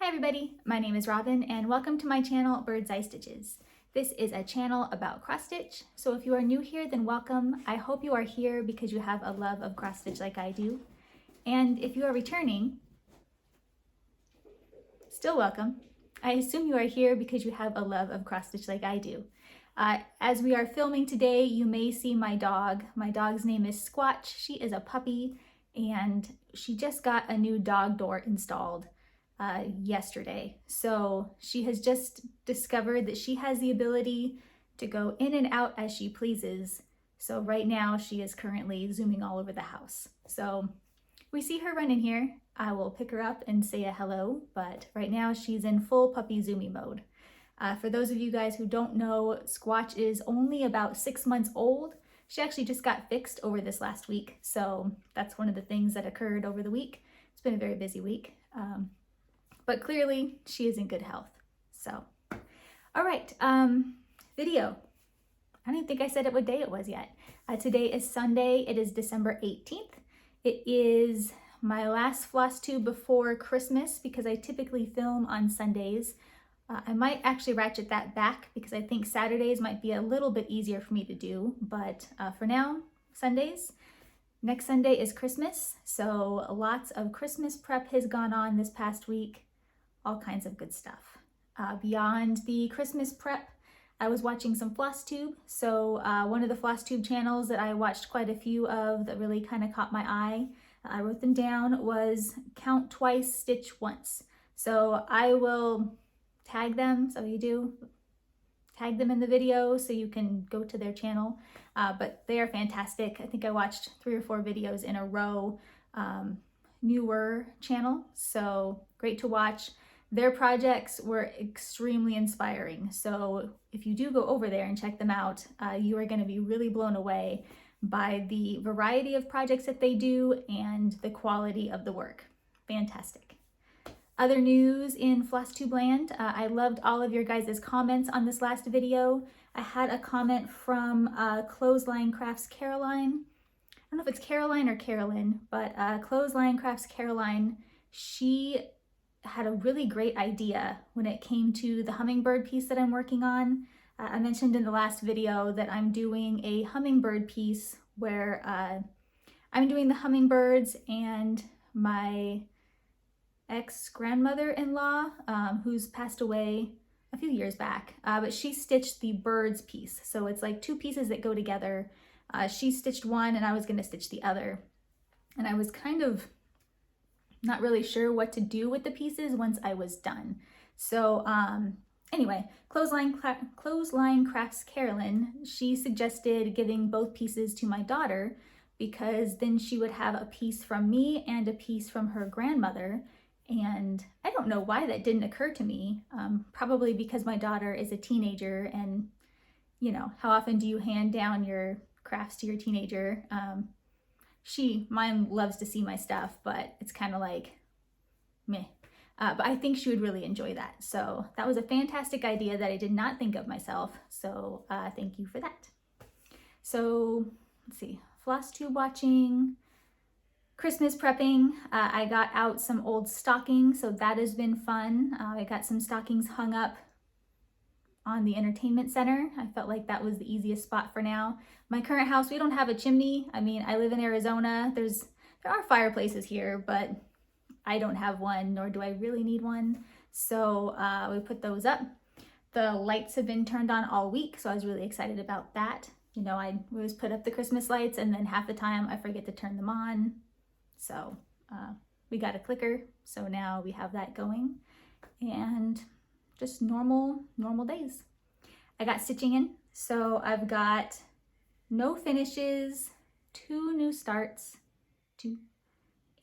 Hi everybody, my name is Robin and welcome to my channel Bird's Eye Stitches. This is a channel about cross stitch, so if you are new here then welcome. I hope you are here because you have a love of cross stitch like I do. And if you are returning, still welcome. I assume you are here because you have a love of cross stitch like I do. As we are filming today, you may see my dog. My dog's name is Squatch. She is a puppy and she just got a new dog door installed yesterday. So she has just discovered that she has the ability to go in and out as she pleases. So right now she is currently zooming all over the house. So we see her run in here. I will pick her up and say a hello, but right now she's in full puppy zoomy mode. For those of you guys who don't know, Squatch is only about 6 months old. She actually just got fixed over this last week. So that's one of the things that occurred over the week. It's been a very busy week. But clearly she is in good health. So, all right, video. I don't even think I said what day it was yet. Today is Sunday. It is December 18th. It is my last Flosstube before Christmas because I typically film on Sundays. I might actually ratchet that back because I think Saturdays might be a little bit easier for me to do, but for now, Sundays. Next Sunday is Christmas, so lots of Christmas prep has gone on this past week, all kinds of good stuff. Beyond the Christmas prep, I was watching some Flosstube, so one of the Flosstube channels that I watched quite a few of that really kind of caught my eye, I wrote them down, was Count Twice, Stitch Once. So I will tag them, so you do, tag them in the video so you can go to their channel, but they are fantastic. I think I watched 3 or 4 videos in a row, newer channel, so great to watch. Their projects were extremely inspiring, so if you do go over there and check them out, you are going to be really blown away by the variety of projects that they do and the quality of the work. Fantastic. Other news in Flosstube land, I loved all of your guys' comments on this last video. I had a comment from Clothesline Crafts Caroline. I don't know if it's Caroline or Carolyn, but Clothesline Crafts Caroline, she had a really great idea when it came to the hummingbird piece that I'm working on. I mentioned in the last video that I'm doing a hummingbird piece where I'm doing the hummingbirds and my ex-grandmother-in-law, who's passed away a few years back, but she stitched the birds piece. So it's like 2 pieces that go together. She stitched one and I was going to stitch the other. And I was kind of not really sure what to do with the pieces once I was done. So anyway, Clothesline Crafts Carolyn, she suggested giving both pieces to my daughter because then she would have a piece from me and a piece from her grandmother. And I don't know why that didn't occur to me, probably because my daughter is a teenager and, you know, how often do you hand down your crafts to your teenager? Mine loves to see my stuff, but it's kind of like, meh. But I think she would really enjoy that. So that was a fantastic idea that I did not think of myself. So thank you for that. So let's see, Flosstube watching. Christmas prepping, I got out some old stockings, so that has been fun. I got some stockings hung up on the entertainment center. I felt like that was the easiest spot for now. My current house, we don't have a chimney. I mean, I live in Arizona. There are fireplaces here, but I don't have one, nor do I really need one. So we put those up. The lights have been turned on all week, so I was really excited about that. You know, I always put up the Christmas lights and then half the time I forget to turn them on. So we got a clicker, so now we have that going, and just normal days. I got stitching in, so I've got no finishes, 2 new starts,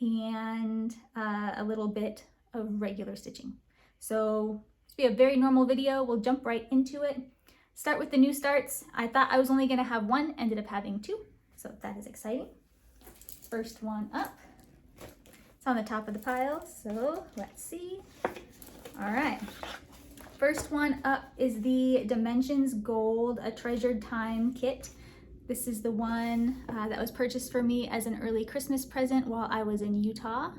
and a little bit of regular stitching. So it's be a very normal video. We'll jump right into it. Start with the new starts. I thought I was only going to have 1, ended up having 2, so that is exciting. First one up. It's on the top of the pile, so let's see. All right. First one up is the Dimensions Gold A Treasured Time kit. This is the one that was purchased for me as an early Christmas present while I was in Utah.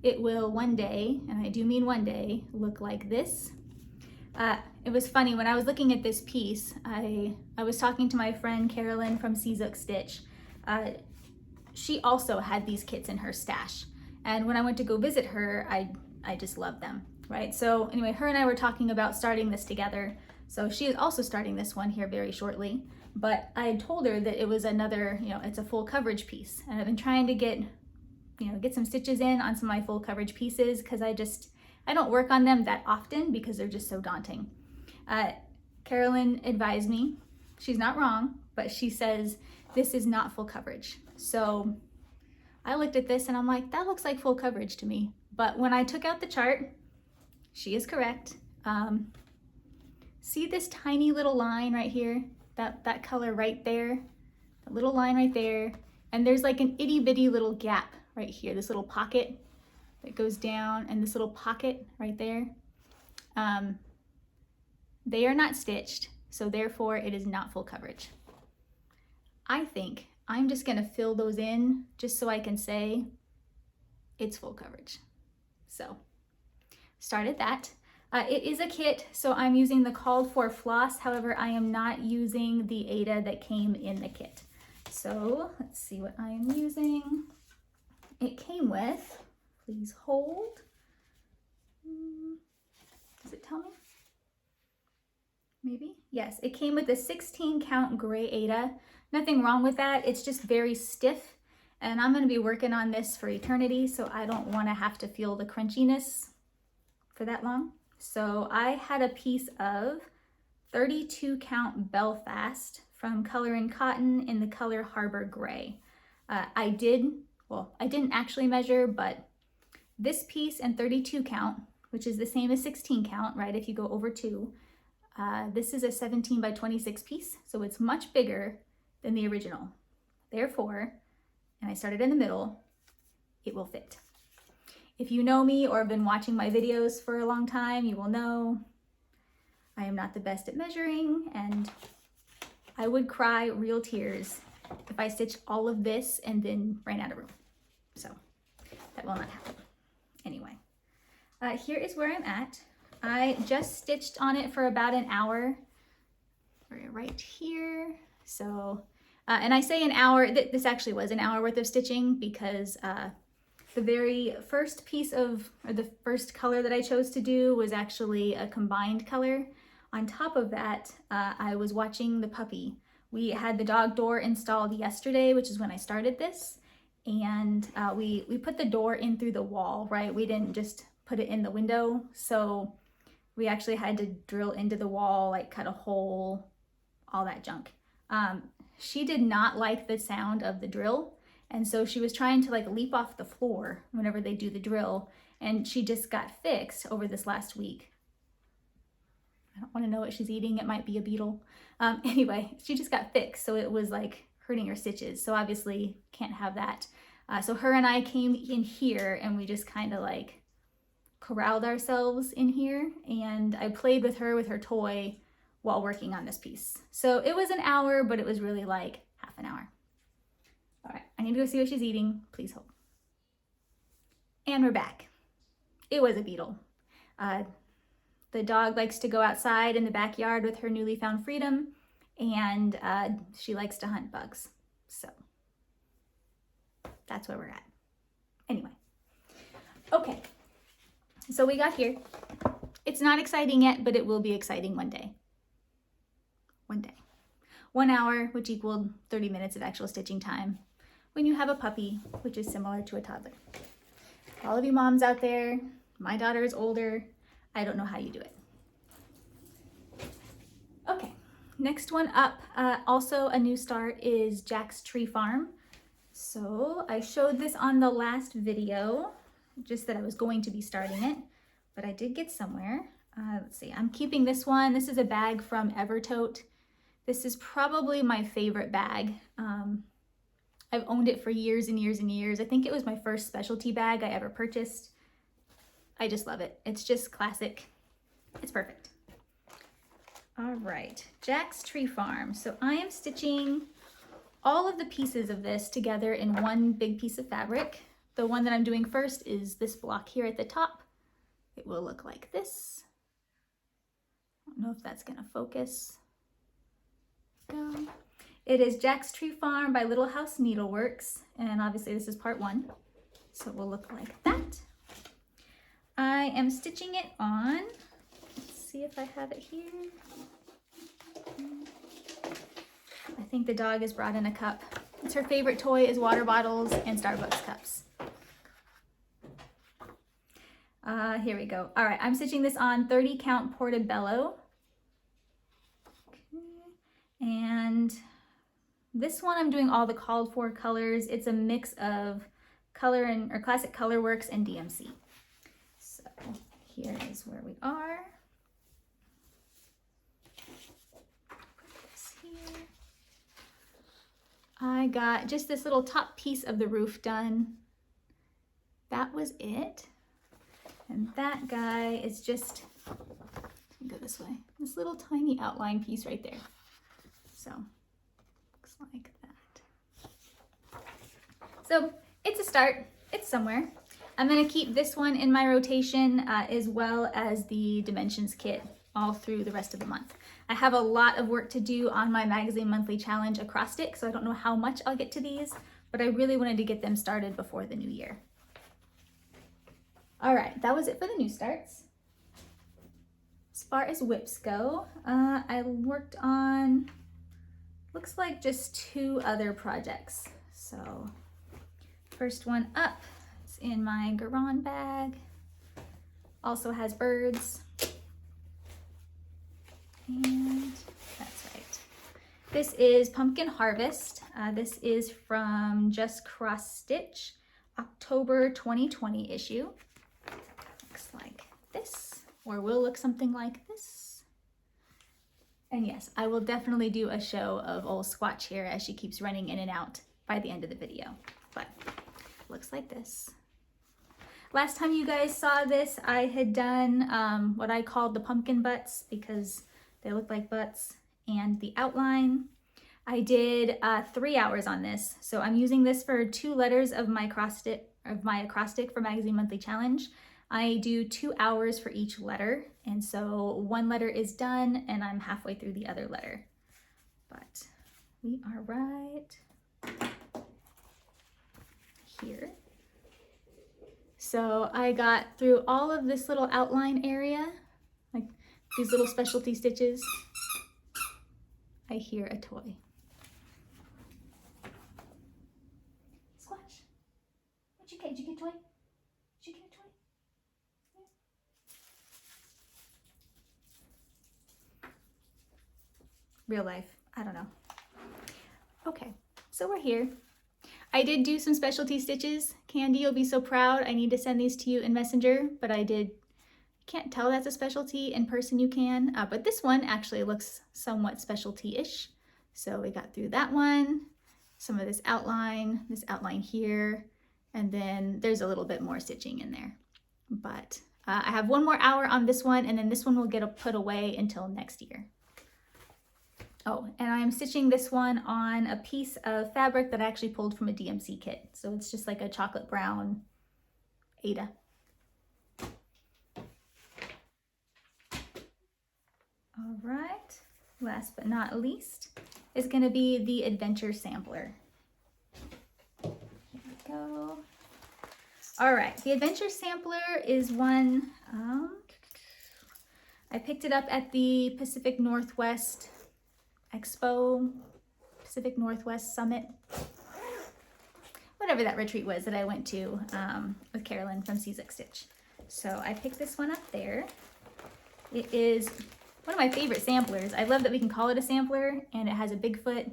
it will one day, and I do mean one day, look like this. It was funny, when I was looking at this piece, I was talking to my friend Carolyn from Seazook Stitch. She also had these kits in her stash. And when I went to go visit her, I just loved them, right? So anyway, her and I were talking about starting this together. So she is also starting this one here very shortly. But I had told her that it was another, it's a full coverage piece. And I've been trying to get some stitches in on some of my full coverage pieces because I don't work on them that often because they're just so daunting. Carolyn advised me, she's not wrong, but she says this is not full coverage. So I looked at this and I'm like, that looks like full coverage to me. But when I took out the chart, she is correct. See this tiny little line right here? That color right there, the little line right there. And there's like an itty bitty little gap right here, this little pocket that goes down, and this little pocket right there. They are not stitched, so therefore it is not full coverage. I think I'm just gonna fill those in just so I can say it's full coverage. So, started that. It is a kit, so I'm using the called for floss. However, I am not using the Aida that came in the kit. So let's see what I am using. It came with, please hold. Does it tell me? Maybe? Yes, it came with a 16 count gray Aida. Nothing wrong with that. It's just very stiff. And I'm going to be working on this for eternity, so I don't want to have to feel the crunchiness for that long. So I had a piece of 32 count Belfast from Color and Cotton in the color Harbor Gray. I didn't actually measure, but this piece and 32 count, which is the same as 16 count, right? If you go over 2, this is a 17 by 26 piece, so it's much bigger than the original. Therefore, and I started in the middle, it will fit. If you know me or have been watching my videos for a long time, you will know I am not the best at measuring, and I would cry real tears if I stitched all of this and then ran out of room. So that will not happen. Anyway, here is where I'm at. I just stitched on it for about an hour, right here. So, and I say an hour, this actually was an hour worth of stitching because the very first piece of, or the first color that I chose to do was actually a combined color. On top of that, I was watching the puppy. We had the dog door installed yesterday, which is when I started this. And we put the door in through the wall, right? We didn't just put it in the window. So we actually had to drill into the wall, like cut a hole, all that junk. She did not like the sound of the drill. And so she was trying to like leap off the floor whenever they do the drill. And she just got fixed over this last week. I don't want to know what she's eating. It might be a beetle. Anyway, she just got fixed. So it was like hurting her stitches. So obviously can't have that. So her and I came in here and we just kind of like corralled ourselves in here. And I played with her toy while working on this piece. So it was an hour, but it was really like half an hour. All right, I need to go see what she's eating. Please hold. And we're back. It was a beetle. The dog likes to go outside in the backyard with her newly found freedom, and she likes to hunt bugs. So that's where we're at. Anyway, okay, so we got here. It's not exciting yet, but it will be exciting one day. One day. 1 hour, which equaled 30 minutes of actual stitching time when you have a puppy, which is similar to a toddler. All of you moms out there, my daughter is older. I don't know how you do it. Okay, next one up, also a new start, is Jack's Tree Farm. So I showed this on the last video, just that I was going to be starting it, but I did get somewhere. Let's see, I'm keeping this one. This is a bag from Evertote. This is probably my favorite bag. I've owned it for years and years and years. I think it was my first specialty bag I ever purchased. I just love it. It's just classic. It's perfect. All right, Jack's Tree Farm. So I am stitching all of the pieces of this together in one big piece of fabric. The one that I'm doing first is this block here at the top. It will look like this. I don't know if that's gonna focus. Go. It is Jack's Tree Farm by Little House Needleworks, and obviously this is part 1, so it will look like that. I am stitching it on. Let's see if I have it here. I think the dog has brought in a cup. It's her favorite toy is water bottles and Starbucks cups. Here we go. All right, I'm stitching this on 30 count portobello. Okay. And this one I'm doing all the called for colors. It's a mix of color and or classic colorworks and DMC. So here is where we are. Put this here. I got just this little top piece of the roof done. That was it. And that guy is just, go this way, this little tiny outline piece right there. So, looks like that. So, it's a start. It's somewhere. I'm going to keep this one in my rotation as well as the Dimensions kit all through the rest of the month. I have a lot of work to do on my Magazine Monthly Challenge acrostic, so I don't know how much I'll get to these, but I really wanted to get them started before the new year. All right, that was it for the new starts. As far as whips go, I worked on, looks like just 2 other projects. So first one up is in my Garon bag. Also has birds. And that's right. This is Pumpkin Harvest. This is from Just Cross Stitch, October 2020 issue. Looks like this, or will look something like this. And yes, I will definitely do a show of old Squatch here as she keeps running in and out by the end of the video, but it looks like this. Last time you guys saw this, I had done what I called the pumpkin butts because they look like butts, and the outline. I did 3 hours on this, so I'm using this for 2 letters of my acrostic for Magazine Monthly Challenge. I do 2 hours for each letter, and so 1 letter is done and I'm halfway through the other letter. But we are right here. So I got through all of this little outline area, like these little specialty stitches. I hear a toy. Squatch, what'd you get? Did you get a toy? Did you get a toy? Real life, I don't know. Okay, so we're here. I did do some specialty stitches. Candy, you'll be so proud. I need to send these to you in Messenger, but I did. Can't tell that's a specialty. In person you can, but this one actually looks somewhat specialty-ish. So we got through that one, some of this outline here, and then there's a little bit more stitching in there. But I have 1 more hour on this one, and then this one will get put away until next year. Oh, and I'm stitching this one on a piece of fabric that I actually pulled from a DMC kit. So it's just like a chocolate brown Ada. All right, last but not least is gonna be the Adventure Sampler. Here we go. All right, the Adventure Sampler is one, I picked it up at the Pacific Northwest Expo, Pacific Northwest Summit, whatever that retreat was that I went to with Carolyn from Czech Stitch. So I picked this one up there. It is one of my favorite samplers. I love that we can call it a sampler, and it has a big foot.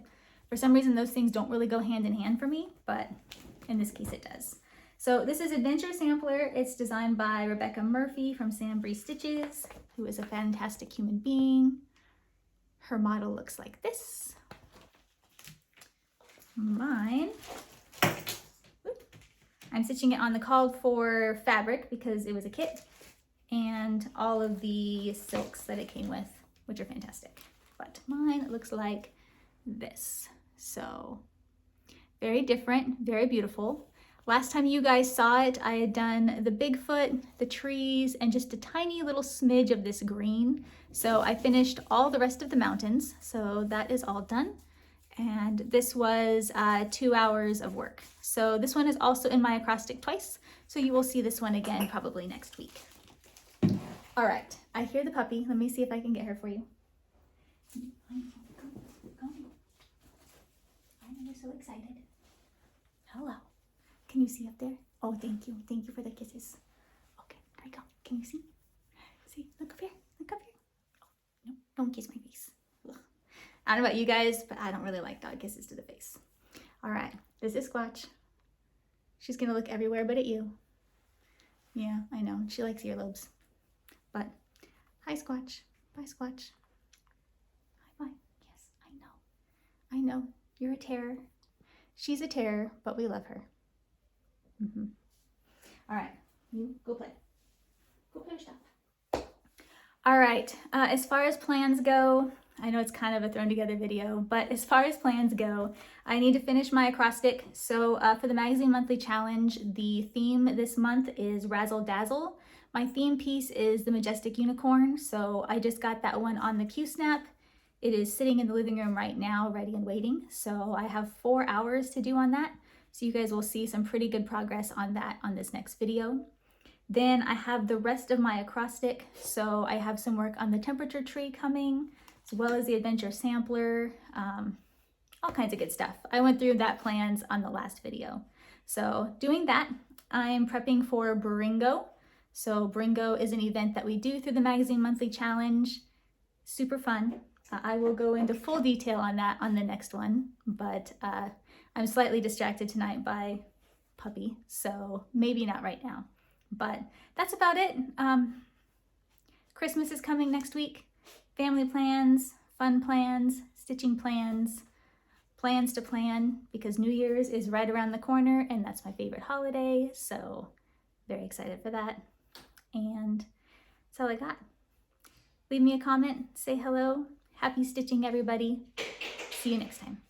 For some reason, those things don't really go hand in hand for me, but in this case it does. So this is Adventure Sampler. It's designed by Rebecca Murphy from Sam Bree Stitches, who is a fantastic human being. Her model looks like this. Mine, I'm stitching it on the called for fabric because it was a kit, and all of the silks that it came with, which are fantastic. But mine looks like this. So very different, very beautiful. Last time you guys saw it, I had done the Bigfoot, the trees, and just a tiny little smidge of this green. So I finished all the rest of the mountains. So that is all done. And this was 2 hours of work. So this one is also in my acrostic twice. So you will see this one again probably next week. All right, I hear the puppy. Let me see if I can get her for you. I know you're so excited. Hello. Can you see up there? Oh, thank you. Thank you for the kisses. Okay, there we go. Can you see? See, look up here. Look up here. Oh, no, don't kiss my face. Ugh. I don't know about you guys, but I don't really like dog kisses to the face. All right, this is Squatch. She's gonna look everywhere but at you. Yeah, I know. She likes earlobes. But, hi Squatch. Bye Squatch. Hi, bye. Yes, I know. I know. You're a terror. She's a terror, but we love her. All right, you go play. Go play your stuff. All right, as far as plans go, I know it's kind of a thrown together video, but as far as plans go, I need to finish my acrostic. So for the Magazine Monthly Challenge, the theme this month is Razzle Dazzle. My theme piece is the Majestic Unicorn, so I just got that one on the Q-Snap. It is sitting in the living room right now, ready and waiting. So I have 4 hours to do on that. So you guys will see some pretty good progress on that on this next video. Then I have the rest of my acrostic. So I have some work on the temperature tree coming, as well as the adventure sampler, all kinds of good stuff. I went through that plans on the last video. So doing that, I'm prepping for Bringo. So Bringo is an event that we do through the Magazine Monthly Challenge. Super fun. I will go into full detail on that on the next one, but I'm slightly distracted tonight by puppy, so maybe not right now. But that's about it. Christmas is coming next week. Family plans, fun plans, stitching plans, plans to plan, because New Year's is right around the corner and that's my favorite holiday, so very excited for that. And that's all I got. Leave me a comment, say hello. Happy stitching, everybody. See you next time.